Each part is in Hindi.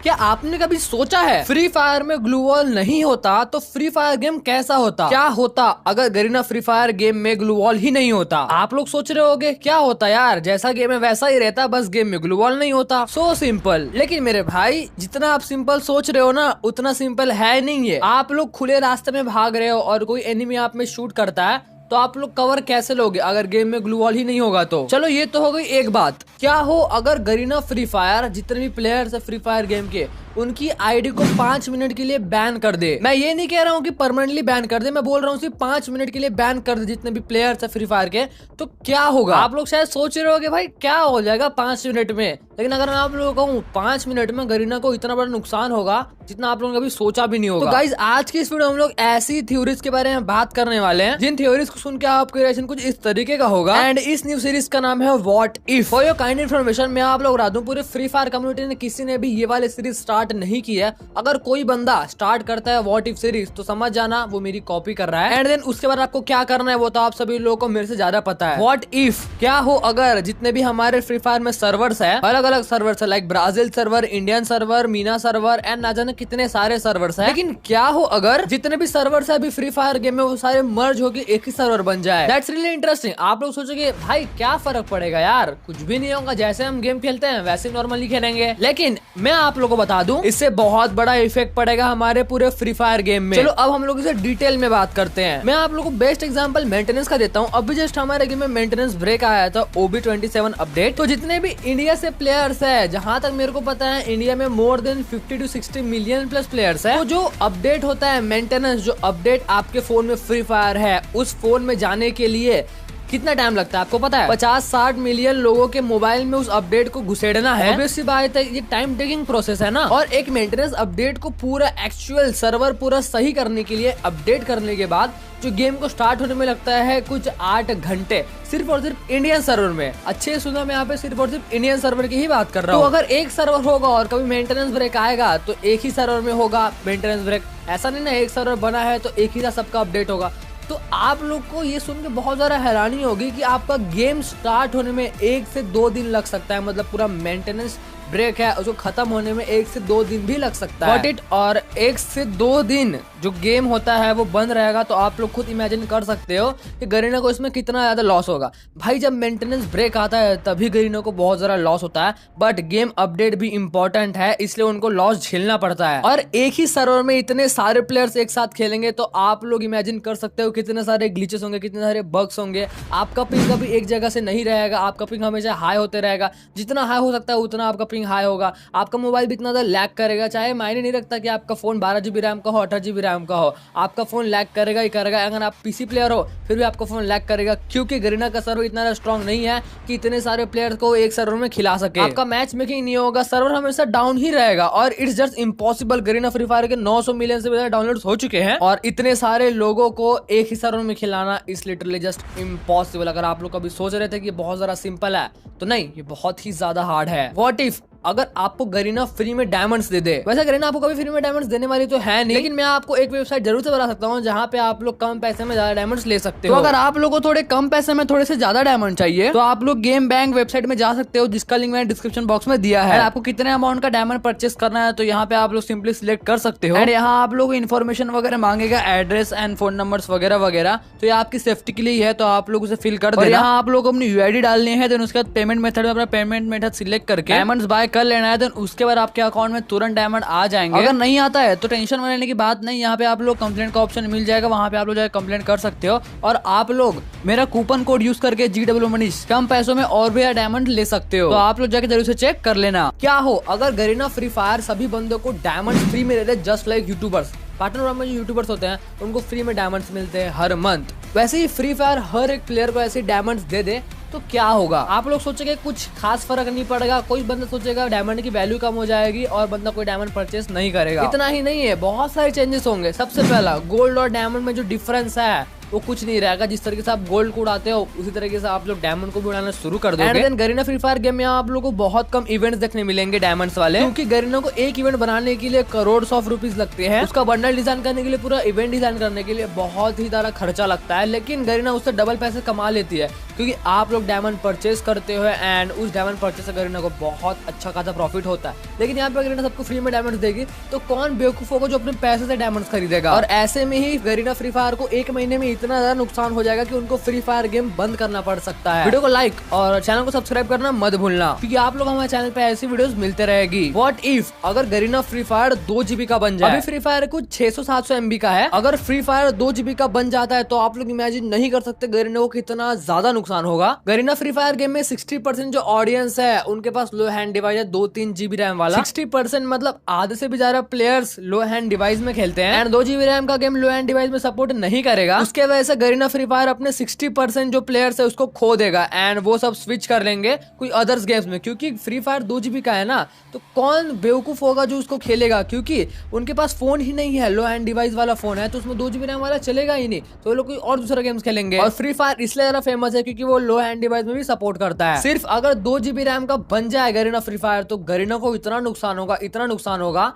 क्या आपने कभी सोचा है फ्री फायर में ग्लू वॉल नहीं होता तो फ्री फायर गेम कैसा होता? क्या होता अगर गरीना फ्री फायर गेम में ग्लू वॉल ही नहीं होता? आप लोग सोच रहे होगे क्या होता यार, जैसा गेम है वैसा ही रहता, बस गेम में ग्लू वॉल नहीं होता। So simple. लेकिन मेरे भाई जितना आप सिंपल सोच रहे हो ना उतना सिंपल है नहीं है। आप लोग खुले रास्ते में भाग रहे हो और कोई एनिमी आप में शूट करता है तो आप लोग कवर कैसे लोगे अगर गेम में ग्लू वॉल ही नहीं होगा? तो चलो ये तो हो गई एक बात। क्या हो अगर गरीना फ्री फायर जितने भी प्लेयर्स है फ्री फायर गेम के उनकी आईडी को 5 मिनट के लिए बैन कर दे। मैं ये नहीं कह रहा हूँ कि परमानेंटली बैन कर दे, मैं बोल रहा हूँ सिर्फ 5 मिनट के लिए बैन कर दे जितने भी प्लेयर्स है फ्री फायर के। तो क्या होगा? आप लोग शायद सोच रहे होगे भाई क्या हो जाएगा 5 मिनट में, लेकिन अगर मैं आप लोगों को कहूँ 5 मिनट में गरीना को इतना बड़ा नुकसान होगा जितना आप लोगों ने कभी सोचा भी नहीं होगा। तो गाइज आज की इस वीडियो हम लोग ऐसी थ्योरीज के बारे में बात करने वाले हैं जिन थ्योरीज को सुन के आपका रिएक्शन कुछ इस तरीके का होगा। एंड इस न्यू सीरीज का नाम है what if. For your kind information मैं आप लोग बता दूं पूरे फ्री फायर कम्युनिटी ने किसी ने भी ये वाली सीरीज स्टार्ट नहीं की है। अगर कोई बंदा स्टार्ट करता है व्हाट इफ सीरीज तो समझ जाना वो मेरी कॉपी कर रहा है। एंड देन उसके बाद आपको क्या करना है वो तो आप सभी लोगों को मेरे से ज्यादा पता है। व्हाट इफ क्या हो अगर जितने भी हमारे फ्री फायर में सर्वर्स है, अलग अलग सर्वर्स है, like Brazil server, Indian server, Meena server and ना जाने कितने सारे सर्वर्स है। लेकिन क्या हो अगर जितने भी सर्वर्स है अभी फ्री फायर गेम में वो सारे मर्ज होकर एक ही सर्वर बन जाए? That's really interesting. आप लोग सोचोगे भाई क्या फर्क पड़ेगा यार, कुछ भी नहीं होगा, जैसे हम गेम खेलते हैं वैसे नॉर्मली खेलेंगे। लेकिन मैं आप लोगों को बता दूं इससे बहुत बड़ा इफेक्ट पड़ेगा हमारे पूरे फ्री फायर गेम में। चलो अब हम लोग इसे डिटेल में बात करते हैं। मैं आप लोगों को बेस्ट एग्जांपल मेंटेनेंस का देता हूं। अभी जस्ट हमारे गेम में मेंटेनेंस ब्रेक आया था OB27 अपडेट। तो जितने भी इंडिया से प्लेयर्स है, जहां तक मेरे को पता है इंडिया में more than 50 to 60 million plus players है। तो जो अपडेट होता है मेंटेनेंस, जो अपडेट आपके फोन में फ्री फायर है उस फोन में जाने के लिए कितना टाइम लगता है आपको पता है? 50-60 मिलियन लोगों के मोबाइल में उस अपडेट को घुसेड़ना है। ऑब्वियसली बात है ये टाइम टेकिंग प्रोसेस है ना। और एक मेंटेनेंस अपडेट को पूरा एक्चुअल सर्वर पूरा सही करने के लिए अपडेट करने के बाद जो गेम को स्टार्ट होने में लगता है कुछ 8 घंटे सिर्फ और सिर्फ इंडियन सर्वर में। अच्छे सुना मैं यहाँ पे सिर्फ और सिर्फ इंडियन सर्वर की ही बात कर रहा हूँ। तो अगर एक सर्वर होगा और कभी मेंटेनेंस ब्रेक आएगा तो एक ही सर्वर में होगा मेंटेनेंस ब्रेक। ऐसा नहीं ना एक सर्वर बना है तो एक ही साथ सबका अपडेट होगा। तो आप लोग को ये सुन के बहुत ज्यादा हैरानी होगी कि आपका गेम स्टार्ट होने में 1 से 2 दिन लग सकता है। मतलब पूरा मेंटेनेंस ब्रेक है उसको खत्म होने में 1 से 2 दिन भी लग सकता है। और 1 से 2 दिन जो गेम होता है वो बंद रहेगा तो आप लोग खुद इमेजिन कर सकते हो कि गरीना को इसमें कितना ज्यादा लॉस होगा। भाई जब मेंटेनेंस ब्रेक आता है तभी गरीना को बहुत ज्यादा लॉस होता है, बट गेम अपडेट भी इम्पोर्टेंट है इसलिए उनको लॉस झेलना पड़ता है। और एक ही सर्वर में इतने सारे प्लेयर्स एक साथ खेलेंगे तो आप लोग इमेजिन कर सकते हो कितने सारे ग्लिचेस होंगे, कितने सारे बग्स होंगे। आपका पिंग कभी एक जगह से नहीं रहेगा, आपका पिंग हमेशा हाई होते रहेगा। जितना हाई हो सकता है उतना आपका पिंग हाई होगा। आपका मोबाइल भी इतना ज्यादा लैग करेगा, चाहे मायने नहीं रखता कि आपका फोन 12 GB रैम का हो 18 GB रैम का हो, आपका फोन लैग करेगा ही करेगा। अगर आप पीसी प्लेयर हो फिर भी आपका फोन लैग करेगा क्योंकि गरीना का सर्वर इतना स्ट्रॉन्ग नहीं है कि इतने सारे प्लेयर्स को एक सर्वर में खिला सके। आपका मैच मेकिंग नहीं होगा, सर्वर हमेशा डाउन ही रहेगा और it's just impossible. Garena free fire के 900 मिलियन से ज्यादा डाउनलोड्स हो चुके हैं और इतने सारे लोगों को एक ही सर्वर में खिलाना इज लिटरली जस्ट इम्पॉसिबल। अगर आप लोग कभी सोच रहे थे कि बहुत ज्यादा सिंपल है तो नहीं, ये बहुत ही ज्यादा हार्ड है। व्हाट इफ अगर आपको गरीना फ्री में डायमंड्स दे दे? वैसे गरीना आपको कभी फ्री में डायमंड्स देने वाली तो है नहीं, लेकिन मैं आपको एक वेबसाइट जरूर से बता सकता हूँ जहाँ पे आप लोग कम पैसे में ज्यादा डायमंड्स ले सकते हो। तो अगर आप लोगों को थोड़े कम पैसे में थोड़े से ज्यादा डायमंड चाहिए तो आप लोग गेम बैंक वेबसाइट में जा सकते हो जिसका लिंक मैंने डिस्क्रिप्शन बॉक्स में दिया है। आपको कितने अमाउंट का डायमंड परचेस करना है तो यहाँ पे आप लोग सिंपली सिलेक्ट कर सकते हो। एंड यहाँ आप लोग इन्फॉर्मेशन वगैरह मांगेगा, एड्रेस एंड फोन नंबर्स वगैरह वगैरह। तो ये आपकी सेफ्टी के लिए है तो आप लोग उसे फिल कर देना। यहाँ आप लोग अपनी UID डालनी है, देन उसके बाद पेमेंट मेथड में अपना पेमेंट मेथड सिलेक्ट करके डायमंड्स बाय कर लेना है। देन उसके बाद आपके अकाउंट में तुरंत डायमंड आ जाएंगे। अगर नहीं आता है तो टेंशन लेने की बात नहीं, यहाँ पे आप लोग कंप्लेंट का ऑप्शन मिल जाएगा, वहाँ पे आप लोग जाकर कंप्लेंट कर सकते हो। और आप लोग मेरा कूपन कोड यूज करके GW मनीष कम पैसों में और भी डायमंड ले सकते हो। तो आप लोग जाके जरूर से चेक कर लेना। क्या हो अगर गरीना फ्री फायर सभी बंदों को डायमंड फ्री में दे दे, जस्ट लाइक यूट्यूबर्स। पार्टनर में जो यूट्यूबर्स होते हैं उनको फ्री में डायमंड्स मिलते हैं हर मंथ, वैसे ही फ्री फायर हर एक प्लेयर को ऐसे डायमंड्स दे दे तो क्या होगा? आप लोग सोचेंगे कुछ खास फर्क नहीं पड़ेगा। कोई बंदा सोचेगा डायमंड की वैल्यू कम हो जाएगी और बंदा कोई डायमंड परचेस नहीं करेगा। इतना ही नहीं है, बहुत सारे चेंजेस होंगे। सबसे पहला गोल्ड और डायमंड में जो डिफरेंस है वो कुछ नहीं रहेगा। जिस तरीके से आप गोल्ड को उड़ाते हो उसी तरीके से आप लोग डायमंड को भी उड़ाना शुरू कर दोगे। And then Garena free fire game में आप लोगों को बहुत कम इवेंट्स देखने मिलेंगे डायमंड्स वाले, क्योंकि गरीना को एक इवेंट बनाने के लिए करोड़ ऑफ रुपीज लगते हैं। उसका बंडल डिजाइन करने के लिए, पूरा इवेंट डिजाइन करने के लिए बहुत ही ज्यादा खर्चा लगता है, लेकिन गरीना उससे डबल पैसे कमा लेती है क्योंकि आप लोग डायमंड परचेज करते हो एंड उस डायमंड परचेज से गरीना को बहुत अच्छा खासा प्रॉफिट होता है। लेकिन यहाँ पे गरीना सबको फ्री में डायमंड देगी तो कौन बेवकूफ होगा जो अपने पैसे से डायमंड खरीदेगा। और ऐसे में ही गरीना फ्री फायर को एक महीने में इतना ज्यादा नुकसान हो जाएगा कि उनको फ्री फायर गेम बंद करना पड़ सकता है। वीडियो को लाइक और चैनल को सब्सक्राइब करना मत भूलना, क्योंकि आप लोग हमारे चैनल पे ऐसी वीडियोस मिलते रहेगी। व्हाट इफ अगर गरीना फ्री फायर 2 GB का बन जाए। अभी फ्री फायर कुछ 600-700 MB का है। अगर फ्री फायर 2 GB का बन जाता है तो आप लोग इमेजिन नहीं कर सकते गरीना को कितना ज्यादा नुकसान होगा। गरीना फ्री फायर गेम में 60% जो ऑडियंस है उनके पास लो हैंड डिवाइस है, 2-3 GB रैम वाला। 60% मतलब आधे से भी ज्यादा प्लेयर्स लो हैंड डिवाइस में खेलते हैं एंड 2 GB रैम का गेम लो हैंड डिवाइस में सपोर्ट नहीं करेगा। उसके वजह से गरीना फ्री फायर अपने 60% जो प्लेयर्स है उसको खो देगा एंड वो सब स्विच कर लेंगे कोई अदर्स गेम्स में, क्योंकि फ्री फायर 2 GB का है ना, तो कौन बेवकूफ होगा जो उसको खेलेगा, क्योंकि उनके पास फोन ही नहीं है, लो हैंड डिवाइस वाला फोन है तो उसमें 2 GB रैम वाला चलेगा ही नहीं, तो वो लोग कोई और दूसरा गेम्स खेलेंगे। और फ्री फायर इसलिए ज्यादा फेमस है क्योंकि वो लो हैंड डिवाइस में भी सपोर्ट करता है। सिर्फ अगर 2 GB रैम का बन जाए गरीना फ्री फायर तो गरीना को इतना नुकसान होगा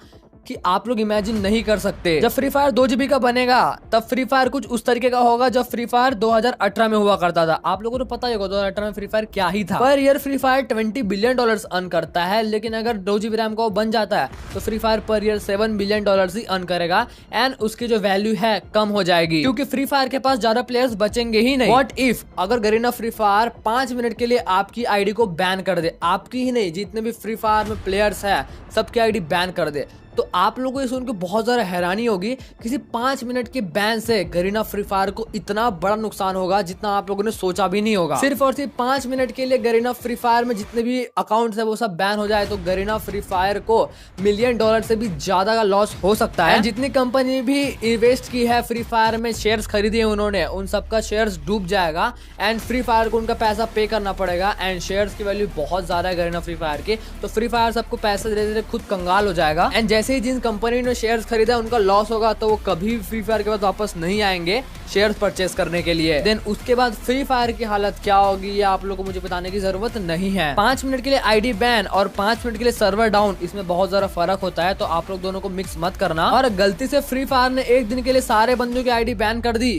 कि आप लोग इमेजिन नहीं कर सकते। जब फ्री फायर 2 GB का बनेगा तब फ्री फायर कुछ उस तरीके का होगा जब फ्री फायर 2018 में हुआ करता था। आप लोगों को पता ही होगा 2018 में फ्री फायर क्या ही था। Per year free fire $20 billion earn करता है, लेकिन अगर 2 GB रैम का वो बन जाता है तो free fire per year $7 billion ही अर्न करेगा एंड उसकी जो वैल्यू है कम हो जाएगी, क्योंकि फ्री फायर के पास ज्यादा प्लेयर्स बचेंगे ही नहीं। व्हाट इफ अगर गरीना फ्री फायर 5 मिनट के लिए आपकी आईडी को बैन कर दे, आपकी ही नहीं जितने भी फ्री फायर में प्लेयर्स है सबकी आईडी बैन कर दे, तो आप लोगों को ये सुन के बहुत ज्यादा हैरानी होगी। किसी 5 मिनट के बैन से गरीना फ्री फायर को इतना बड़ा नुकसान होगा जितना आप लोगों ने सोचा भी नहीं होगा। सिर्फ और सिर्फ 5 मिनट के लिए गरीना फ्री फायर में जितने भी अकाउंट्स है वो सब बैन हो जाए तो गरीना फ्री फायर को $1 मिलियन से भी ज्यादा का लॉस हो सकता है। जितनी कंपनी भी इन्वेस्ट की है फ्री फायर में, शेयर्स खरीदे उन्होंने, उन सबका शेयर्स डूब जाएगा एंड फ्री फायर को उनका पैसा पे करना पड़ेगा एंड शेयर्स की वैल्यू बहुत ज्यादा है गरीना फ्री फायर की, तो फ्री फायर सबको पैसा धीरे धीरे खुद कंगाल हो जाएगा एंड जैसे ही जिन कंपनी ने शेयर्स खरीदा उनका लॉस होगा तो वो कभी फ्री फायर के बाद वापस नहीं आएंगे शेयर्स परचेस करने के लिए। देन उसके बाद फ्री फायर की हालत क्या होगी ये आप लोगों को मुझे बताने की जरूरत नहीं है। 5 मिनट के लिए आईडी बैन और 5 मिनट के लिए सर्वर डाउन, इसमें बहुत ज्यादा फर्क होता है, तो आप लोग दोनों को मिक्स मत करना। और गलती से फ्री फायर ने एक दिन के लिए सारे बंदों की आईडी बैन कर दी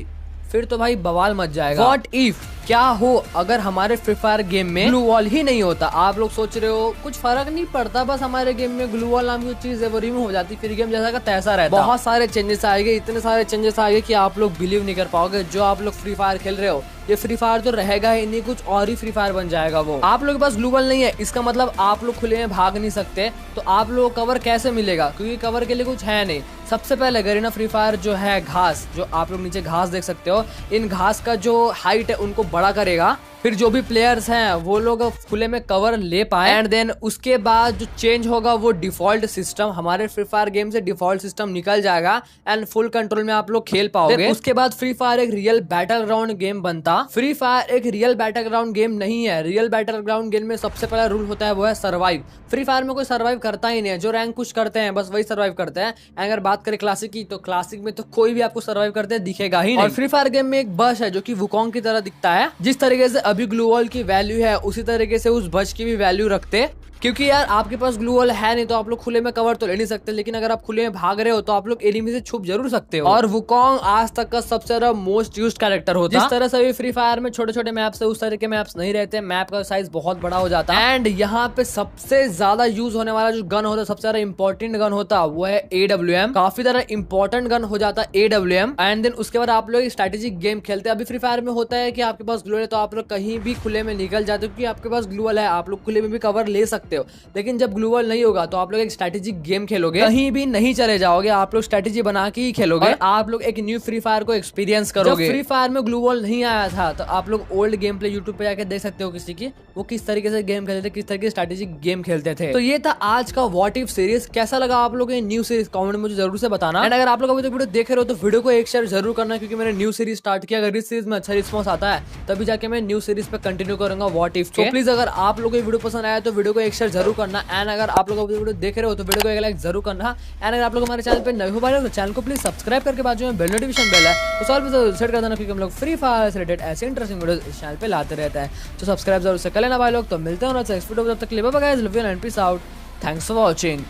फिर तो भाई बवाल मच जाएगा। व्हाट इफ क्या हो अगर हमारे फ्री फायर गेम में ग्लू वॉल ही नहीं होता। आप लोग सोच रहे हो कुछ फर्क नहीं पड़ता, बस हमारे गेम में ग्लू वॉल नाम की चीज है वो रिमूव हो जाती, फिर गेम जैसा का तैसा रहता। बहुत सारे चेंजेस आएंगे, इतने सारे चेंजेस आएंगे कि आप लोग बिलीव नहीं कर पाओगे। जो आप लोग फ्री फायर खेल रहे हो ये फ्री फायर तो रहेगा ही नहीं, कुछ और ही फ्री फायर बन जाएगा वो। आप लोग के पास ग्लू वॉल नहीं है इसका मतलब आप लोग खुले में भाग नहीं सकते, तो आप लोग कवर कैसे मिलेगा, क्योंकि कवर के लिए कुछ है नहीं। सबसे पहले गरीना फ्री फायर जो है घास, जो आप लोग नीचे घास देख सकते हो, इन घास का जो हाइट है उनको बड़ा करेगा, फिर जो भी प्लेयर्स हैं वो लोग खुले में कवर ले पाए एंड देन उसके बाद जो चेंज होगा वो डिफॉल्ट सिस्टम, हमारे फ्री फायर गेम से डिफॉल्ट सिस्टम निकल जाएगा एंड फुल कंट्रोल में आप लोग खेल पाओगे। उसके बाद फ्री फायर एक रियल बैटल ग्राउंड गेम बनता। फ्री फायर एक रियल बैटल ग्राउंड गेम नहीं है। रियल बैटल ग्राउंड गेम में सबसे पहला रूल होता है वो है सर्वाइव। फ्री फायर में कोई सर्वाइव करता ही नहीं है, जो रैंक कुछ करते हैं बस वही सर्वाइव करते हैं। अगर बात करें क्लासिक की तो क्लासिक में तो कोई भी आपको सर्वाइव करते दिखेगा ही नहीं। और फ्री फायर गेम में एक बस है जो कि वुकोंग की तरह दिखता है, जिस तरीके से अभी ग्लू वॉल की वैल्यू है उसी तरीके से उस बच की भी वैल्यू रखते, क्योंकि यार आपके पास ग्लू वॉल है नहीं तो आप लोग खुले में कवर तो ले नहीं सकते, लेकिन अगर आप खुले में भाग रहे हो तो आप लोग एनिमी से छुप जरूर सकते हो। और वुकोंग आज तक का सबसे ज्यादा मोस्ट यूज्ड कैरेक्टर होता है। जिस तरह से फ्री फायर में छोटे छोटे मैप्स है उस तरह के मैप्स नहीं रहते, मैप का साइज बहुत बड़ा हो जाता है एंड यहाँ पे सबसे ज्यादा यूज होने वाला जो गन होता है, सबसे ज्यादा इंपॉर्टेंट गन होता है वो है AWM। काफी ज्यादा इंपॉर्टेंट गन हो जाता है AWM एंड देन उसके बाद आप लोग स्ट्रेटेजिक गेम खेलते हैं। अभी फ्री फायर में होता है कि आपके पास ग्लू वॉल है तो आप लोग कहीं भी खुले में निकल जाते हो, क्योंकि आपके पास ग्लू वॉल है, आप लोग खुले में भी कवर ले सकते हो। लेकिन जब ग्लू वॉल नहीं होगा तो आप लोग एक स्ट्रेटेजिक गेम खेलोगे, कहीं भी नहीं चले जाओगे, आप लोग स्ट्रेटेजी बना के ही खेलोगे और आप लोग एक न्यू फ्री फायर को एक्सपीरियंस करोगे। जब फ्री फायर में ग्लू वॉल नहीं आया था तो आप लोग ओल्ड गेम प्ले यूट्यूब पे जाके देख सकते हो किसी की, वो किस तरीके से गेम खेलते थे, किस तरीके स्ट्रेटेजिक गेम खेलते थे। तो ये था आज का व्हाट इफ सीरीज। कैसा लगा आप लोगों को न्यू सीरीज कमेंट में मुझे जरूर से बताना एंड अगर आप लोग अभी तक वीडियो देख रहे हो तो वीडियो को एक शेयर जरूर करना, क्योंकि मैंने न्यू सीरीज स्टार्ट किया। अगर इस सीरीज में अच्छा रिस्पॉन्स आता है तभी जाके मैं न्यू सीरीज पे कंटिन्यू करूंगा व्हाट इफ। तो प्लीज अगर आप लोगों को वीडियो पसंद आया तो वीडियो को एक शेयर जरूर करना एंड अगर आप लोग वीडियो देख रहे हो तो वीडियो को एक लाइक जरूर करना एंड अगर आप लोग हमारे चैनल पे नए हो पाए तो चैनल को प्लीज सब्सक्राइब करके बाजू में बेल नोटिफिकेशन बेल है उस ऑल पे सेट कर देना, क्योंकि हम लोग फ्री फायर से रिलेटेड ऐसे इंटरेस्टिंग वीडियोस इस चैनल पे लाते रहते हैं। तो सब्सक्राइब जरूर से कर लेना भाई लोग। तो मिलते हैं नेक्स्ट वीडियो में, तब तक के लिए bye bye guys, love you and peace out, thanks for watching.